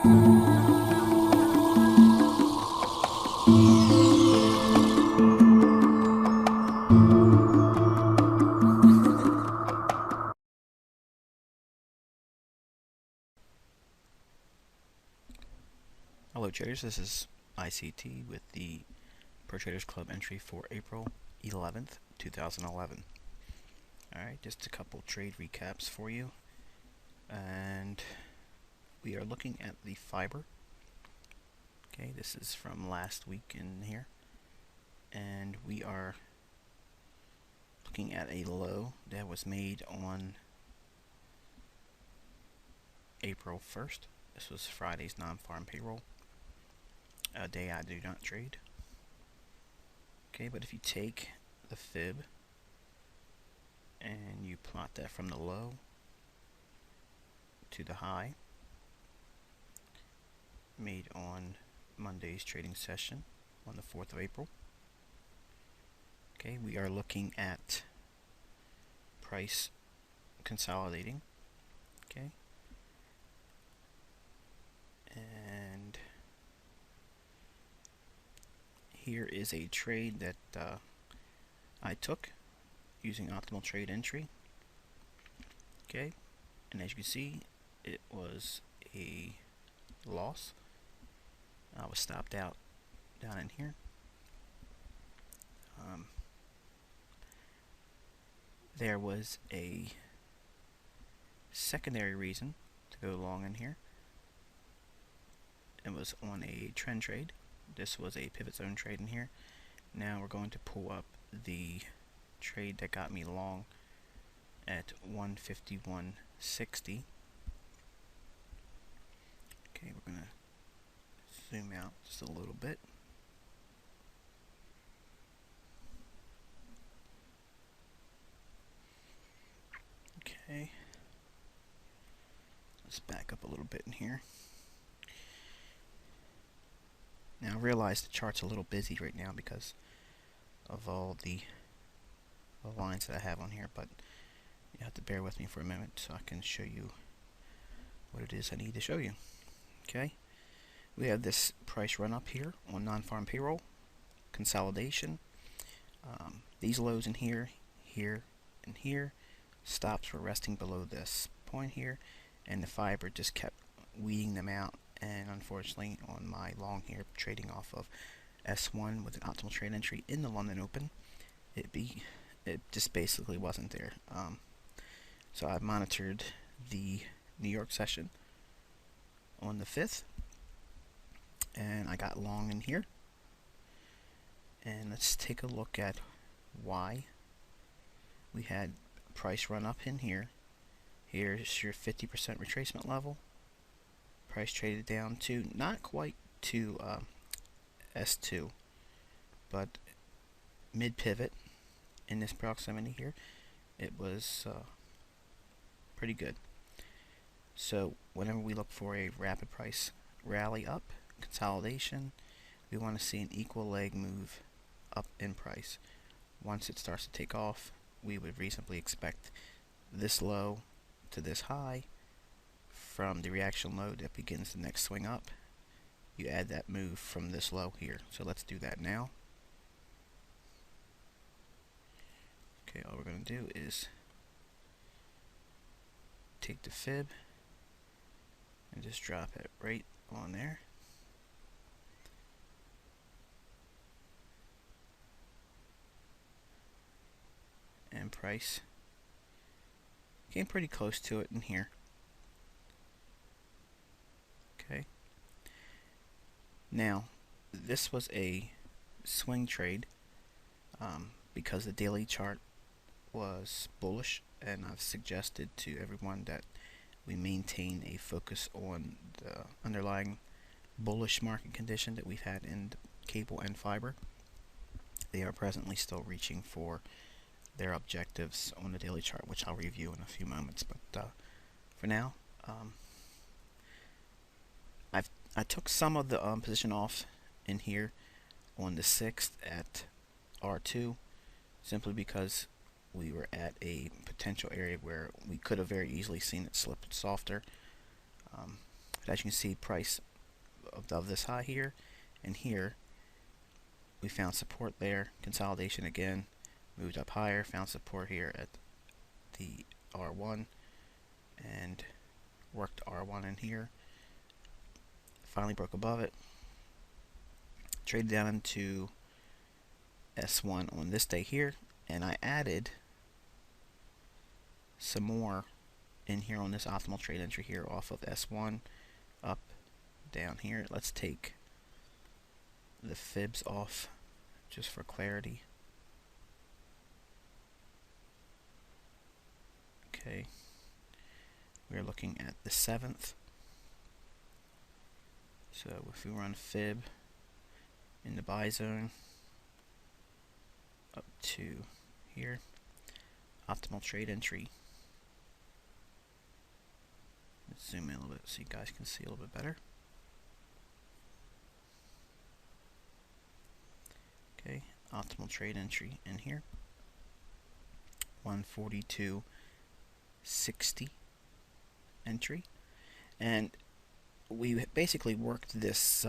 Hello traders, this is ICT with the Pro Traders Club entry for April 11th, 2011. Alright, just a couple trade recaps for you. And we are looking at the fiber. Okay, this is from last week in here. And we are looking at a low that was made on April 1st. This was Friday's non-farm payroll. A day I do not trade. Okay, but if you take the fib and you plot that from the low to the high made on Monday's trading session on the 4th of April. Okay, we are looking at price consolidating. Okay, and here is a trade that I took using optimal trade entry. Okay, and as you can see, it was a loss. I was stopped out down in here. There was a secondary reason to go long in here. It was on a trend trade. This was a pivot zone trade in here. Now we're going to pull up the trade that got me long at 151.60. Okay, we're going to zoom out just a little bit. Okay, let's back up a little bit in here. Now I realize the chart's a little busy right now because of all the lines that I have on here, but you have to bear with me for a moment so I can show you what it is I need to show you. Okay, we have this price run up here on non-farm payroll, consolidation. These lows in here, here, and here, stops were resting below this point here, and the fiber just kept weeding them out. And unfortunately, on my long here, trading off of S1 with an optimal trade entry in the London Open, it just basically wasn't there. So I monitored the New York session on the 5th, and I got long in here. And let's take a look at why we had price run up in here. Here's your 50% retracement level. Price traded down to not quite to S2, but mid pivot in this proximity here. It was pretty good. So whenever we look for a rapid price rally up, consolidation, we want to see an equal leg move up in price. Once it starts to take off, we would reasonably expect this low to this high. From the reaction low that begins the next swing up, you add that move from this low here. So let's do that now. Okay, all we're going to do is take the fib and just drop it right on there. And price came pretty close to it in here. Okay. Now, this was a swing trade because the daily chart was bullish, and I've suggested to everyone that we maintain a focus on the underlying bullish market condition that we've had in the cable and fiber. They are presently still reaching for their objectives on the daily chart, which I'll review in a few moments. But for now, I took some of the position off in here on the 6th at R2, simply because we were at a potential area where we could have very easily seen it slip softer. But as you can see, price of this high here and here, we found support there, consolidation again, moved up higher, found support here at the R1 and worked R1 in here, finally broke above it, traded down into S1 on this day here, and I added some more in here on this optimal trade entry here off of S1 up down here. Let's take the fibs off just for clarity. Okay, we're looking at the 7th. So if we run fib in the buy zone up to here, optimal trade entry. Let's zoom in a little bit so you guys can see a little bit better. Okay, optimal trade entry in here, 142.60 entry, and we basically worked this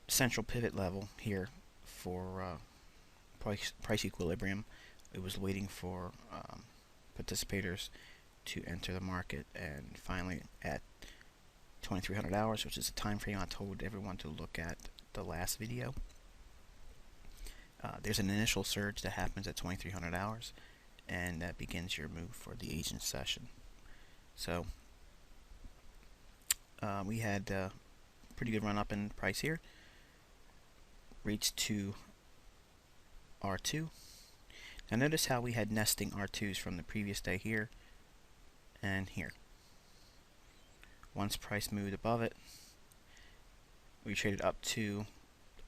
central pivot level here for price equilibrium. It was waiting for participators to enter the market, and finally at 2300 hours, which is the time frame I told everyone to look at the last video, there's an initial surge that happens at 2300 hours, and that begins your move for the Asian session. So we had a pretty good run up in price here, reached to R2. Now notice how we had nesting R2s from the previous day here and here. Once price moved above it, we traded up to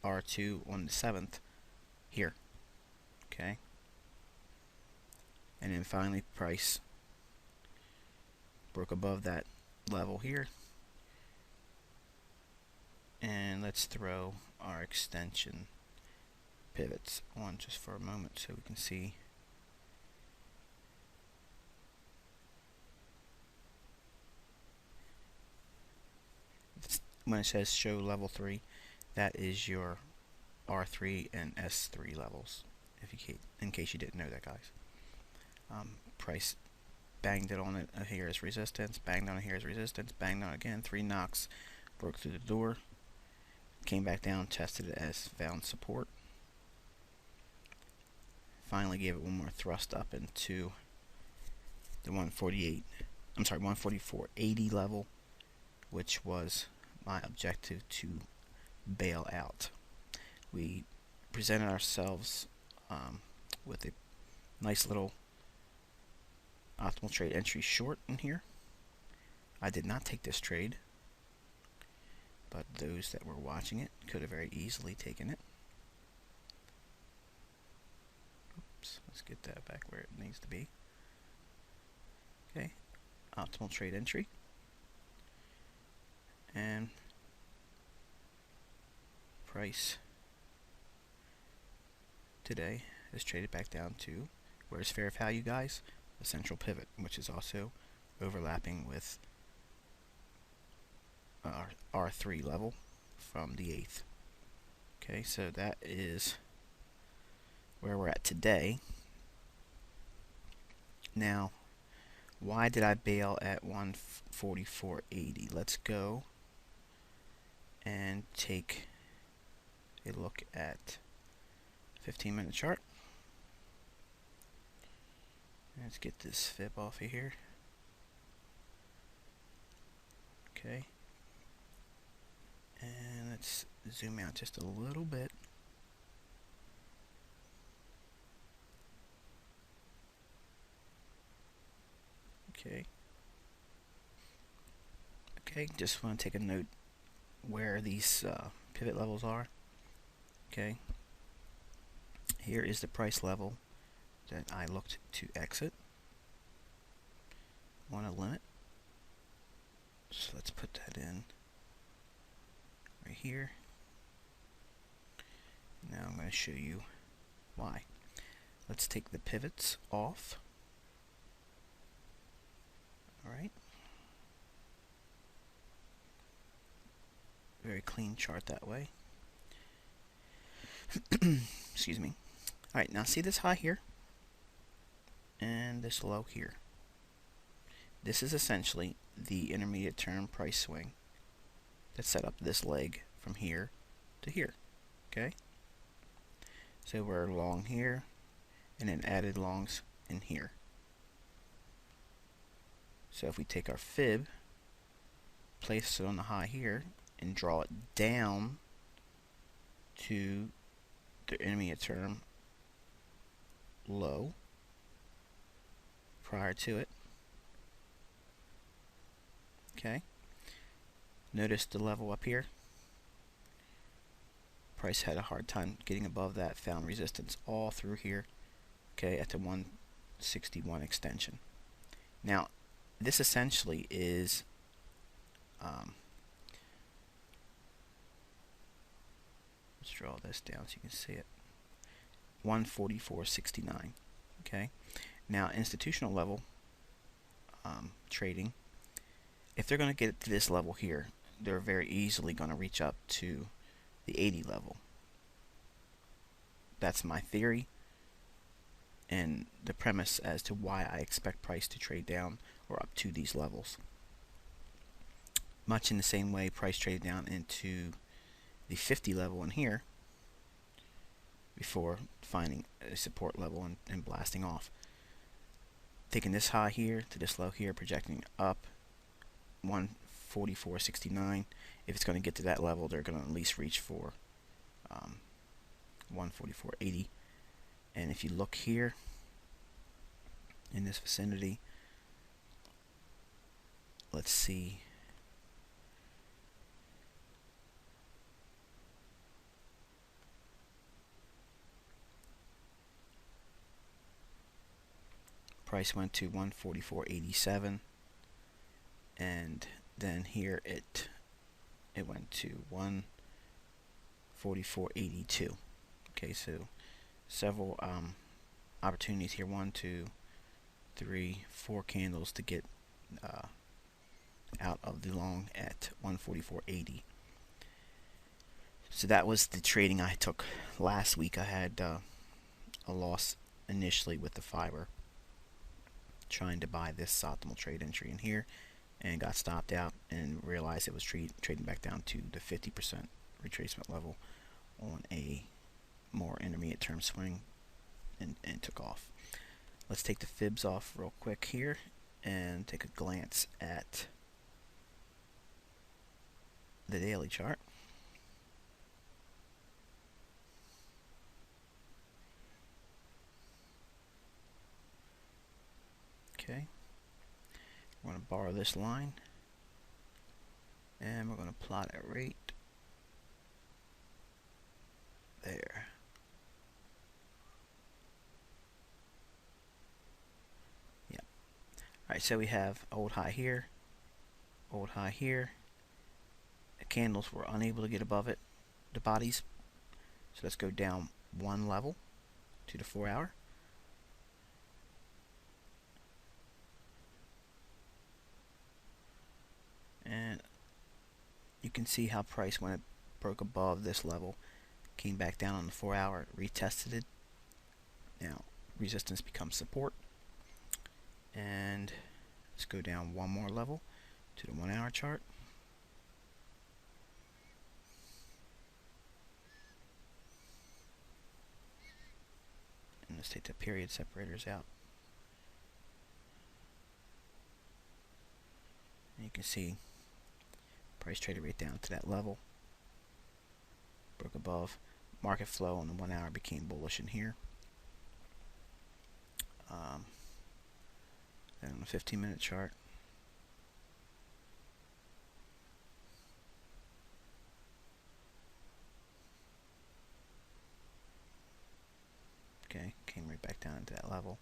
R2 on the 7th here. Okay, and then finally price broke above that level here, and let's throw our extension pivots on just for a moment so we can see. When it says show level 3, that is your R3 and S3 levels, in case you didn't know that, guys. Price banged it on it here as resistance, banged on it here as resistance, banged on it again, 3 knocks, broke through the door, came back down, tested it as found support, finally gave it one more thrust up into the 144.80 level, which was my objective to bail out. We presented ourselves with a nice little optimal trade entry short in here. I did not take this trade, but those that were watching it could have very easily taken it. Oops, let's get that back where it needs to be. Okay, optimal trade entry, and price today is traded back down to where's fair value, guys? The central pivot, which is also overlapping with our R3 level from the 8th. Okay, so that is where we're at today. Now, why did I bail at 144.80? Let's go and take a look at 15-minute chart. Let's get this fib off of here. Okay, and let's zoom out just a little bit. Okay, just want to take a note where these pivot levels are. Okay, here is the price level that I looked to exit on a limit. So let's put that in right here. Now I'm going to show you why. Let's take the pivots off. Alright. clean chart that way. Excuse me. Alright, now see this high here and this low here. This is essentially the intermediate term price swing that set up this leg from here to here. Okay? So we're long here and then added longs in here. So if we take our fib, place it on the high here, and draw it down to the intermediate term low prior to it. Okay. Notice the level up here. Price had a hard time getting above that, found resistance all through here, okay, at the 161 extension. Now, this essentially is let's draw this down so you can see it. 144.69. Okay. Now, institutional level trading, if they're going to get to this level here, they're very easily going to reach up to the 80 level. That's my theory and the premise as to why I expect price to trade down or up to these levels. Much in the same way price traded down into the 50 level in here before finding a support level and blasting off. Taking this high here to this low here, projecting up 144.69. If it's going to get to that level, they're going to at least reach for 144.80. And if you look here in this vicinity, let's see. Price went to 144.87, and then here it went to 144.82. Okay, so several opportunities here. 1, 2, 3, 4 candles to get out of the long at 144.80. So that was the trading I took last week. I had a loss initially with the fiber, trying to buy this optimal trade entry in here, and got stopped out and realized it was trading back down to the 50% retracement level on a more intermediate term swing, and took off. Let's take the fibs off real quick here and take a glance at the daily chart. Okay, we're going to borrow this line and we're going to plot a rate there. Yeah. Alright, so we have old high here, old high here. The candles were unable to get above it, the bodies. So let's go down one level to the 4-hour. And you can see how price, when it broke above this level, came back down on the 4-hour, retested it. Now resistance becomes support, and let's go down one more level to the 1-hour chart. And let's take the period separators out. And you can see price traded right down to that level, broke above. Market flow on the 1-hour became bullish in here. Then on the 15-minute chart, okay, came right back down to that level.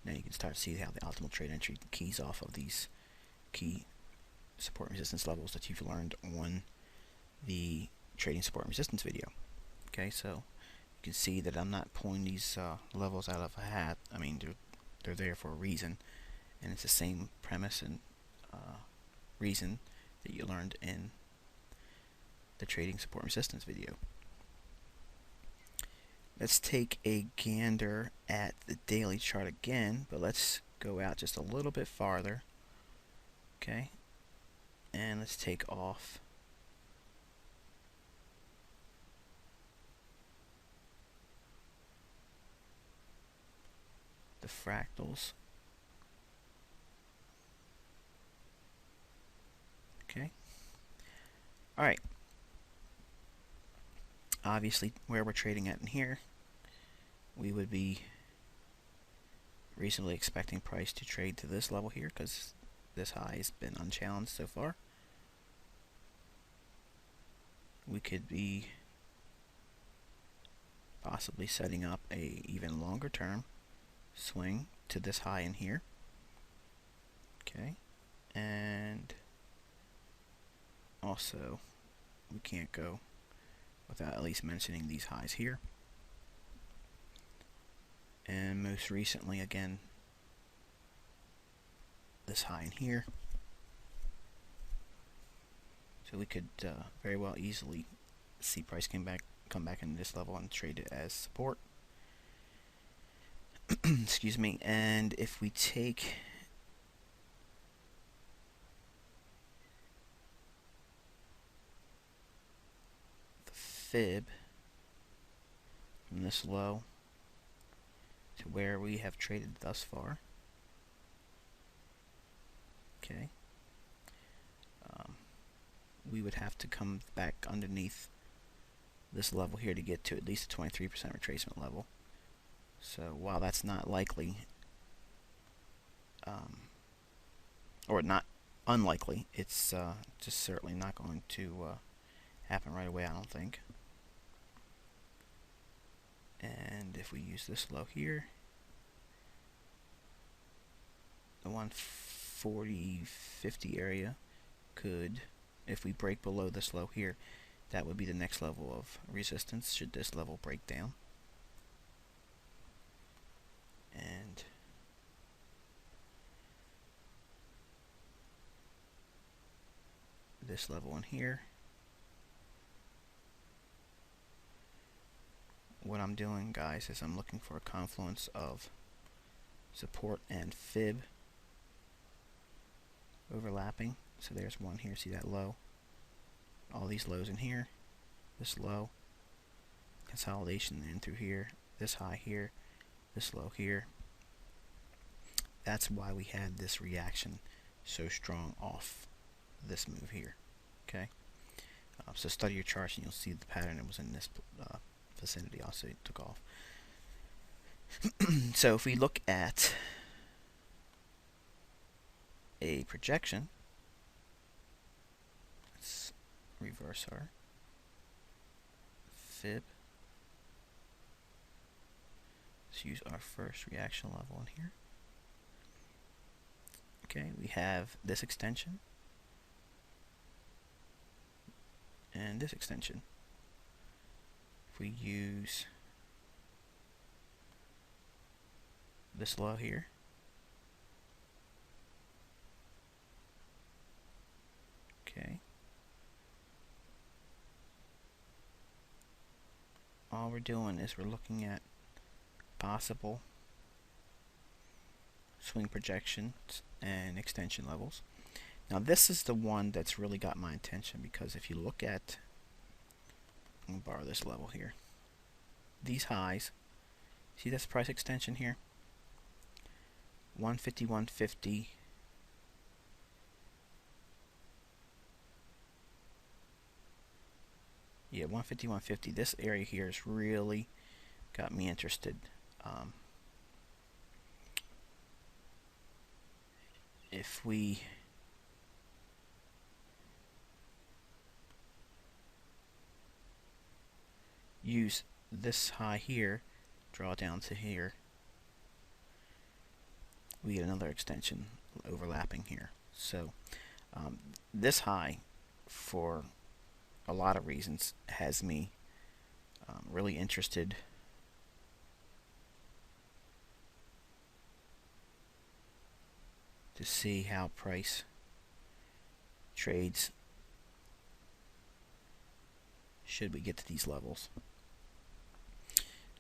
Now you can start to see how the optimal trade entry keys off of these key support and resistance levels that you've learned on the trading support and resistance video. Okay, so you can see that I'm not pulling these levels out of a hat. I mean, they're there for a reason, and it's the same premise and reason that you learned in the trading support resistance video. Let's take a gander at the daily chart again, but let's go out just a little bit farther. Okay, and let's take off the fractals. Okay. Alright. Obviously, where we're trading at in here, we would be reasonably expecting price to trade to this level here, because this high has been unchallenged so far. We could be possibly setting up a even longer term swing to this high in here. Okay, and also we can't go without at least mentioning these highs here. And most recently, again, this high in here. So we could very well easily see price come back into this level and trade it as support. Excuse me. And if we take the fib from this low to where we have traded thus far, okay, we would have to come back underneath this level here to get to at least a 23% retracement level. So while that's not likely, or not unlikely, it's just certainly not going to happen right away, I don't think. And if we use this low here, the 140.50 area could, if we break below this low here, that would be the next level of resistance should this level break down. And this level in here, what I'm doing, guys, is I'm looking for a confluence of support and fib overlapping. So there's one here, see that low, all these lows in here, this low, consolidation in through here, this high here, this low here. That's why we had this reaction so strong off this move here. Okay, so study your charts and you'll see the pattern. It was in this vicinity also. It took off. So if we look at a projection, let's reverse our fib. Let's use our first reaction level in here. Okay, we have this extension and this extension. If we use this low here, okay, all we're doing is we're looking at possible swing projections and extension levels. Now this is the one that's really got my attention, because if you look at, I'm going to borrow this level here, these highs, see this price extension here, 150, yeah, 150, this area here has really got me interested. If we use this high here, draw down to here, we get another extension overlapping here. So this high, for a lot of reasons, has me really interested to see how price trades should we get to these levels.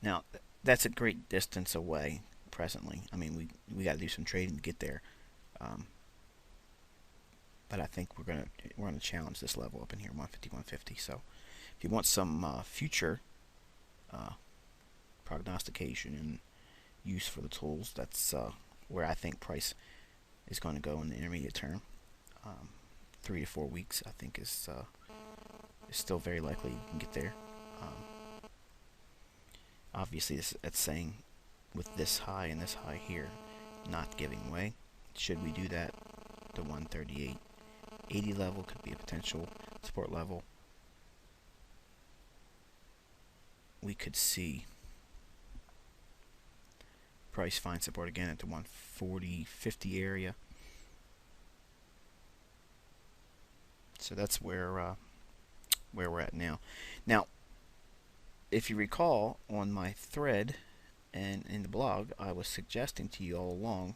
Now, that's a great distance away presently. I mean, we got to do some trading to get there. But I think we're gonna challenge this level up in here, 150, 150. So if you want some future prognostication and use for the tools, that's where I think price is going to go in the intermediate term. 3 to 4 weeks, I think, is still very likely you can get there. Obviously, it's saying with this high and this high here, not giving way. Should we do that, the 138.80 level could be a potential support level. We could see price find support again at the 140.50 area. So that's where we're at now. Now, if you recall, on my thread and in the blog, I was suggesting to you all along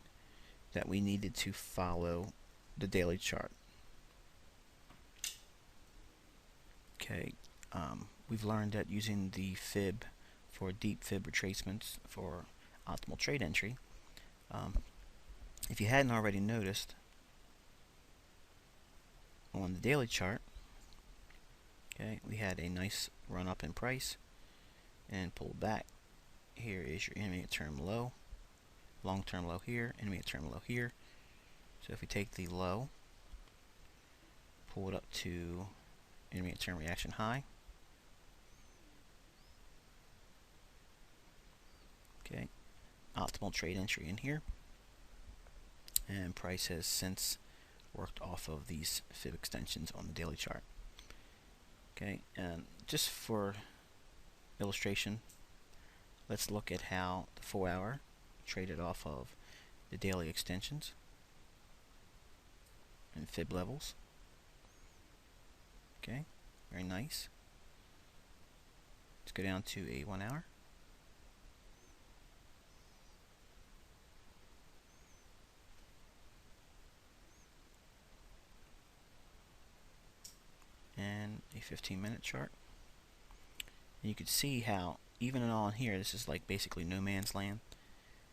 that we needed to follow the daily chart. Okay, we've learned that using the fib for deep fib retracements for optimal trade entry, if you hadn't already noticed, on the daily chart, okay, we had a nice run up in price and pulled back. Here is your intermediate term low, long term low here, intermediate term low here. So if we take the low, pull it up to intermediate term reaction high, okay, optimal trade entry in here, and price has since worked off of these fib extensions on the daily chart. Okay, and just for illustration, let's look at how the 4-hour traded off of the daily extensions and fib levels. Okay, very nice. Let's go down to a 1-hour. And a 15-minute chart. And you can see how even on here, this is like basically no man's land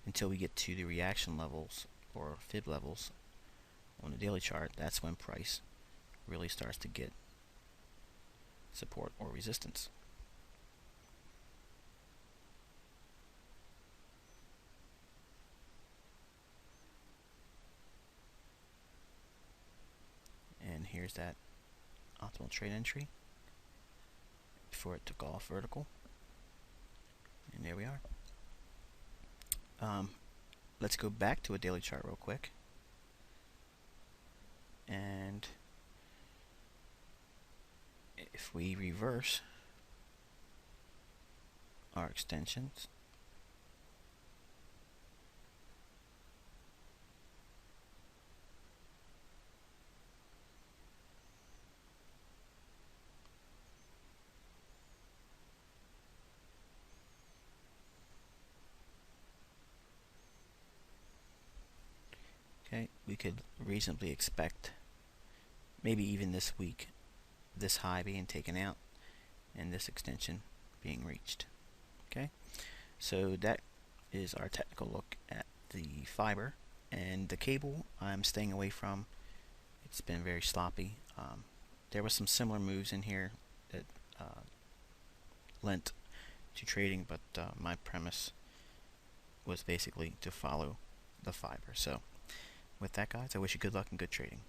until we get to the reaction levels or fib levels on the daily chart. That's when price really starts to get support or resistance. And here's that optimal trade entry before it took off vertical, and there we are. Let's go back to a daily chart real quick, and if we reverse our extensions, okay, we could reasonably expect maybe even this week this high being taken out and this extension being reached. Okay, so that is our technical look at the fiber. And the cable I'm staying away from. It's been very sloppy. There was some similar moves in here that lent to trading, but my premise was basically to follow the fiber. So with that, guys, I wish you good luck and good trading.